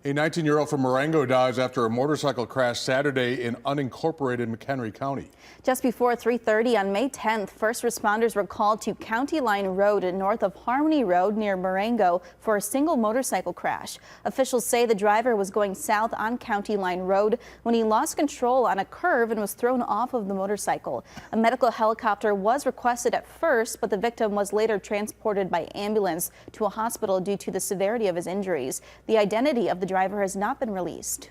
A 19-year-old from Marengo dies after a motorcycle crash Saturday in unincorporated McHenry County. Just before 3:30 on May 10th, first responders were called to County Line Road north of Harmony Road near Marengo for a single motorcycle crash. Officials say the driver was going south on County Line Road when he lost control on a curve and was thrown off of the motorcycle. A medical helicopter was requested at first, but the victim was later transported by ambulance to a hospital due to the severity of his injuries. The identity of the driver has not been released.